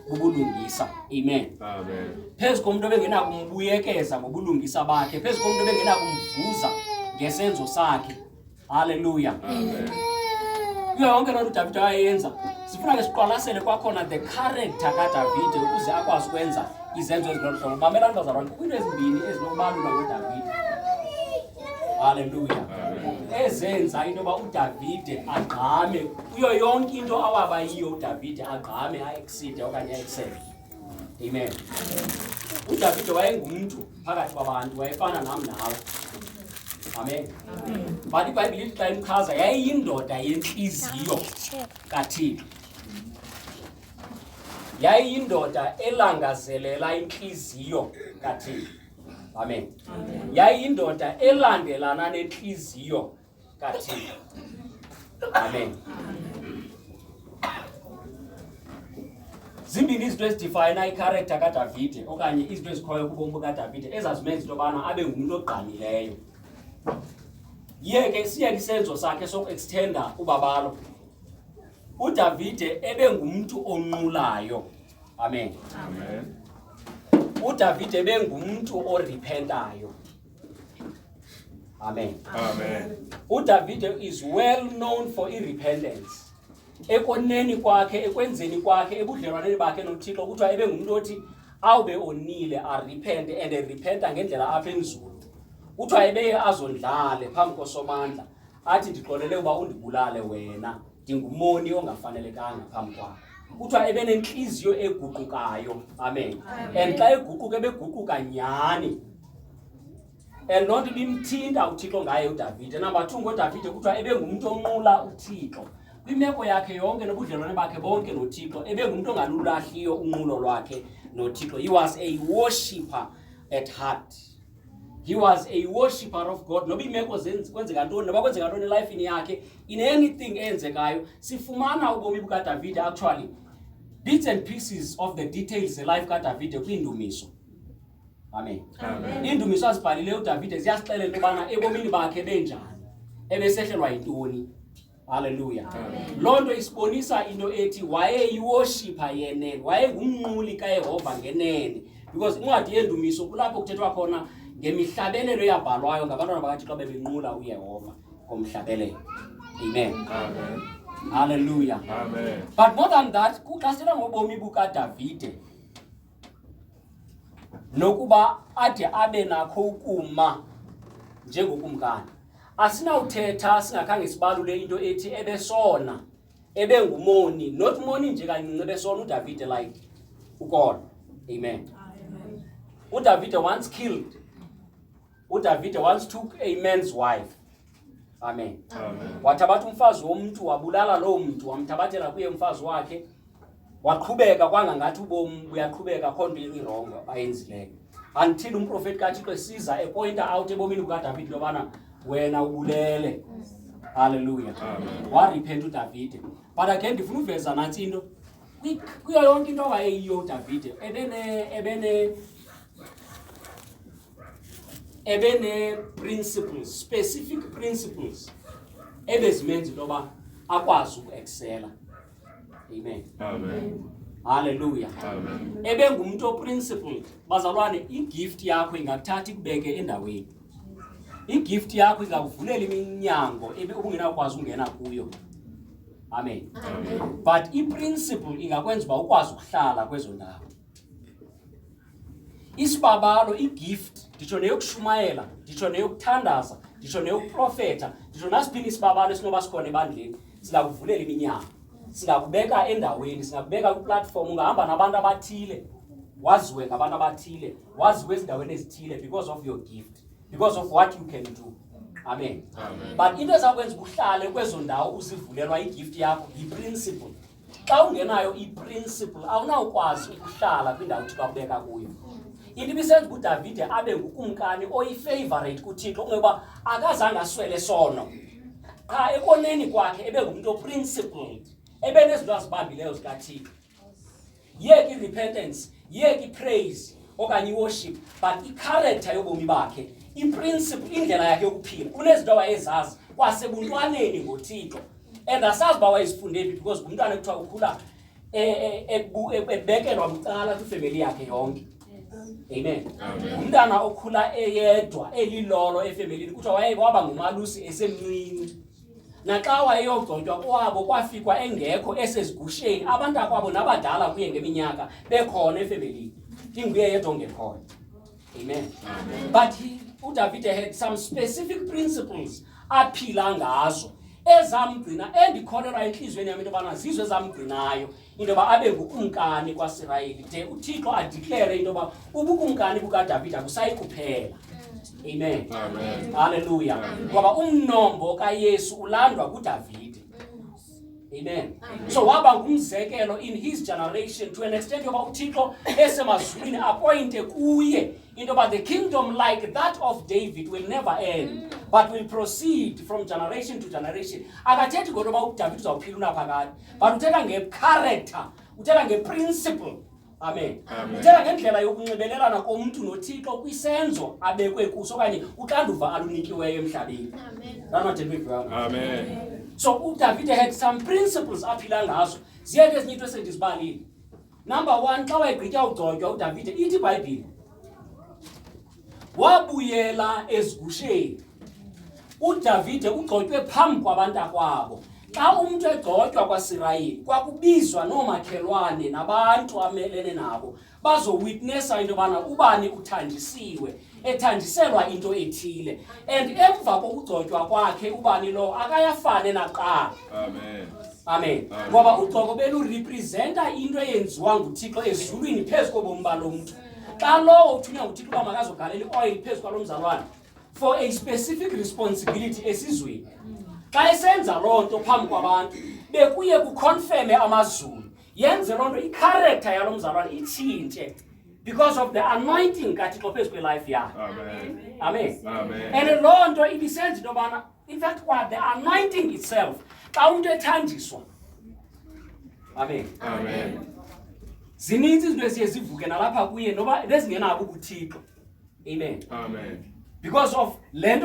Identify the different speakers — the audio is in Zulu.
Speaker 1: bubulungisa. Amen. Phezu komuntu obengenako umbuyekeza ngobulungisa bakhe, phezu komuntu obengenako umvuza ngesenzo sakhe. Hallelujah.
Speaker 2: Amen.
Speaker 1: Kuyo yonke loo nto uDavide wayenza, sifuna ke siqwalasele kwakhona the character kaDavide ukuze akwazi ukwenza izenzo ezilolu hlobo. Mamelani bazalwane, kukho into ezimbini ezinokubalula ngoDavide. Hallelujah. Ezenza into yoba uDavide agqame kuyo yonke into awaba yiyo uDavide agqame a-exceed okanye a-excel. Amen. uDavide wayengumuntu phakathi kwabantu, wayefana nami nawe. Amen. But iBhayibhile lithi xa imchaza yayiyindoda yenhliziyo kaThixo. Yayiyindoda elangazelela inhliziyo kaThixo. Amen. Yayiyindoda elandelana nenhliziyo kaThixo. Amen. Zimbini izinto ezidefine i-character kaDavide okanye izinto ezikhoyo kubomi bukaDavide ezazimenza into yobana abe ngumuntu ogqamileyo. Yeke siya isenzo sakhe soku-extenda ubabalo. uDavide ebe ngumuntu onqulayo. Amen.
Speaker 2: Amen.
Speaker 1: uDavide ebe ngumuntu orepentayo. Amen.
Speaker 2: Amen.
Speaker 1: uDavide is well known for irepentance. Ekoneni kwakhe, ekwenzeni kwakhe, ebudlelwaneni bakhe noThixo kuthiwa ebe ngumuntu othi awube onile arepent and repenta ngendlela apha enzulu. Kuthiwa ebe azondlale phambi kosomandla athi ndixolele uba undibulale wena, ndingumoni ongafanelekanga phambi kwakho. Kuthiwa ebe nenhliziyo eguqukayo. Amen. And xa eguquka ebeguquka nyani. And loo nto ibimthinta uThixo ngaye uDavide. Number 2, ngoDavide kuthiwa ebe ngumuntu onqula uThixo. Kwimeko yakhe yonke nobudlelwane bakhe bonke noThixo, ebe ngumuntu ongalulahliyo unqulo lwakhe noThixo. He was a worshipper at heart. He was a worshipper of God. Noba imeko kwenzeka ntoni, noba kwenzeka ntoni elifini yakhe, in anything enzekayo, sifumana ubomi bukaDavide actually bits and pieces of the details life kaDavide kwiindumiso. Amen.
Speaker 2: Amen.
Speaker 1: Iindumiso azibhalile uDavide ziyasixelela into yobana ebomini bakhe benjani, ebesehlelwa yintoni. Hallelujah. Loo nto isibonisa into ethi wayeyiworshipper yenene, wayengumnquli kaYehova ngenene, because incwadi yendumiso kulapho kuthethwa khona ngemihlabelelo eyabhalwayo ngabantwana bakaThixo bebenqula uYehova ngomhlabelelo. Amen.
Speaker 2: Amen.
Speaker 1: Hallelujah.
Speaker 2: Amen.
Speaker 1: But more than that, kuxasela ngobomi bukaDavide nokuba ade abe nakho ukuma njengokumkani, asinawuthetha singakhange sibalule into ethi ebesona, ebengumoni, not moni nje kancinci, ebesona uDavide like ukona. Amen. uDavide once killed. uDavide once took a man's wife. Amen.
Speaker 2: Amen.
Speaker 1: Wathabatha umfazi womuntu, wabulala lo muntu, wamthabathela kuye umfazi wakhe, waqhubeka kwangangathi ubomi buyaqhubeka khonto irongo ayenzileyo. Until umprofeti kaThixo esiza epointa out ebomini bukaDavide lobana wena ubulele. Hallelujah.
Speaker 2: Amen.
Speaker 1: Warepent uDavide. But again ndifuna uveza nansi into kuyo yonke into awayeyiyo uDavide ebene principles, specific principles ebezimenza into yoba akwazi uku-excela. Amen.
Speaker 2: Amen.
Speaker 1: Hallelujah.
Speaker 2: Amen.
Speaker 1: Ebengumuntu oprincipled. Bazalwane, igift yakho ingakuthatha ikubeke endaweni. Igift yakho ingakuvulela iminyango ubungenakwazi ungena kuyo. Amen.
Speaker 2: Amen.
Speaker 1: But iprinciple ingakwenza uba ukwazi ukuhlala kwezo ndawo. Isibabalo, igift, nditsho neyokushumayela, nditsho neyokuthandaza, nditsho neyokuprofetha, nditsho nasiphi isibabalo esinoba sikhona ebandleni, singakuvulela iminyango. Singakubeka endaweni, singakubeka kwiplatform, ungahamba nabantu abathile, waziwe ngabantu abathile, waziwe ezindaweni ezithile because of your gift, because of what you can do. Amen.
Speaker 2: Amen.
Speaker 1: But into ezakwenza uhlale kwezo ndawo uzivulelwa igift yakho yiprinciple. Xa ungenayo iprinciple awunawukwazi ukuhlala kwindawo uThixo akubeka kuyo. Into ibisenza uDavide abe ngukumkani oyi-favorite kuThixo ngoba akazange aswele sono. Qha ekoneni kwakhe ebe ngumuntu oprincipled, ebe nezinto azibambileyo zikaThixo. Yeke i-repentance, yeke i-praise okanye i-worship, but i-character yobomi bakhe, i-principle, indlela yakhe yokuphila, unezinto awayezazi kwasebuntwaneni ngoThixo. And asazi uba wayezifundephi because ngumntwana ekuthiwa ukhula ebekelwa bucala kwifamily yakhe yonke. Amen. Umntana okhula eyedwa elilolo efamilini kuthiwa waba ngumalusi esemncinci. Naxa wayeyogcotywa kwabo kwafikwa engekho esezigusheni abantu akwabo nabadala kuye ngeminyaka bekhona efamilini. Inguye yedwa ongekhona. Amen. But uDavid had some specific principles aphila ngazo ezamgcina endikholelwa enhlizweni yami into yobana zizo ezamgcinayo into yoba abe ngukumkani kwaSirayeli de uThixo adeclare into yoba ubukumkani bukaDavid akusayi kuphela. Amen.
Speaker 2: Amen.
Speaker 1: Hallelujah. Ngoba umnombo kaYesu ulandwa kuDavid. Amen. So waba ngumzekelo in his generation to an extent yoba uThixo esemazulwini appointe kuye into yoba the kingdom like that of David will never end but will proceed from generation to generation. Akathethi ngoba uDavid uzawuphila unaphakade but uthetha ngecharacter, uthetha ngeprinciple. Amen. Uthetha ngendlela yokunxibelelana komuntu noThixo kwisenzo abekwe kuso okanye uxanduva alunikiweyo emhlabeni. Amen.
Speaker 2: Amen.
Speaker 1: So David had some principles aphila ngazo. Ziyeke ezinye into esendizibalile. Number 1, xa wayegqitya ugcotywa uDavid ithi iBhayibhile wabuyela ezigusheni. uDavid ugcotywe phambi kwabantu akwabo. Xa umuntu egcotywa kwaSirayeli kwakubizwa noomakhelwane nabantu amelene nabo bazowitnessa into yobana ubani uthandisiwe ethandiselwa into ethile and emva kokugcotywa kwakhe ubani lo akayafane naqala.
Speaker 2: Amen.
Speaker 1: Amen. Ngoba ugcoko belurepresenta into eyenziwa nguThixo ezulwini phezu kobomi balo muntu. Xa lowo uthunywa nguThixo uba makazogalela ioil phezu kwalo mzalwane for a specific responsibility esizweni. Xa esenza loo nto phambi kwabantu bekuye kuconfirme amazulu yenze loo nto icharacter yalo mzalwane itshintshe because of the anointing kaThixo phezu kwelife yakhe.
Speaker 2: Amen.
Speaker 1: Amen.
Speaker 2: Amen.
Speaker 1: And loo nto ibisenza into yobana in fact kwa the anointing itself xa umuntu ethandiswa. Amen.
Speaker 2: Amen.
Speaker 1: Zininzi izinto eziye zivuke nalapha kuye noba ezingenabo kuThixo. Amen.
Speaker 2: Amen.
Speaker 1: Because of le nto